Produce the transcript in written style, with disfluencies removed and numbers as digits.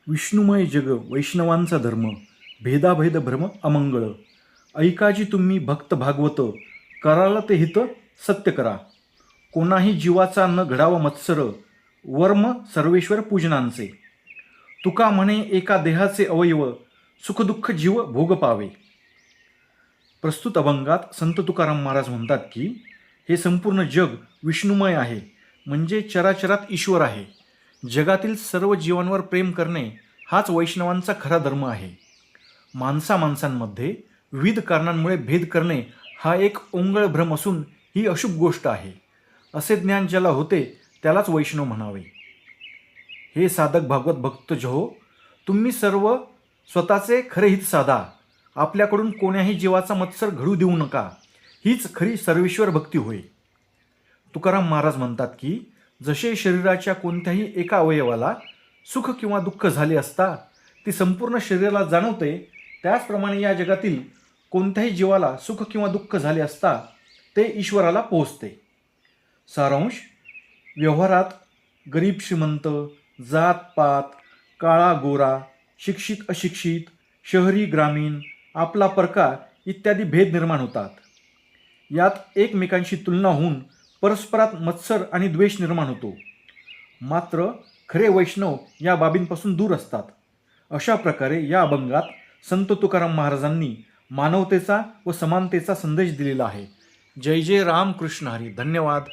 विष्णुमय जग वैष्णवांचा धर्म, भेदाभेद भ्रम अमंगळ. ऐकाजी तुम्ही भक्त भागवत, कराल ते हित सत्य करा. कोणाही जीवाचा न घडावा मत्सर, वर्म सर्वेश्वर पूजनांचे. तुका म्हणे एका देहाचे अवयव, सुखदुःख जीव भोग पावे. प्रस्तुत अभंगात संत तुकाराम महाराज म्हणतात की हे संपूर्ण जग विष्णुमय आहे, म्हणजे चराचरात ईश्वर आहे. जगातील सर्व जीवांवर प्रेम करणे हाच वैष्णवांचा खरा धर्म आहे. माणसांमध्ये विविध कारणांमुळे भेद करणे हा एक ओंगळ भ्रम असून ही अशुभ गोष्ट आहे. असे ज्ञान ज्याला होते त्यालाच वैष्णव म्हणावे. हे साधक भागवत भक्त जहो, तुम्ही सर्व स्वतःचे खरे हित साधा. आपल्याकडून कोण्याही जीवाचा मत्सर घडू देऊ नका. हीच खरी सर्वेश्वर भक्ती होय. तुकाराम महाराज म्हणतात की जसे शरीराच्या कोणत्याही एका अवयवाला सुख किंवा दुःख झाले असता ती संपूर्ण शरीराला जाणवते, त्याचप्रमाणे या जगातील कोणत्याही जीवाला सुख किंवा दुःख झाले असता ते ईश्वराला पोहोचते. सारांश: व्यवहारात गरीब श्रीमंत, जात पात, काळा गोरा, शिक्षित अशिक्षित, शहरी ग्रामीण, आपला परका इत्यादी भेद निर्माण होतात. यात एकमेकांशी तुलना होऊन परस्परात मत्सर आणि द्वेष निर्माण होतो. मात्र खरे वैष्णव या बाबींपासून दूर असतात. अशा प्रकारे या अभंगात संत तुकाराम महाराजांनी मानवतेचा व समानतेचा संदेश दिलेला आहे. जय जय राम कृष्ण हरी. धन्यवाद.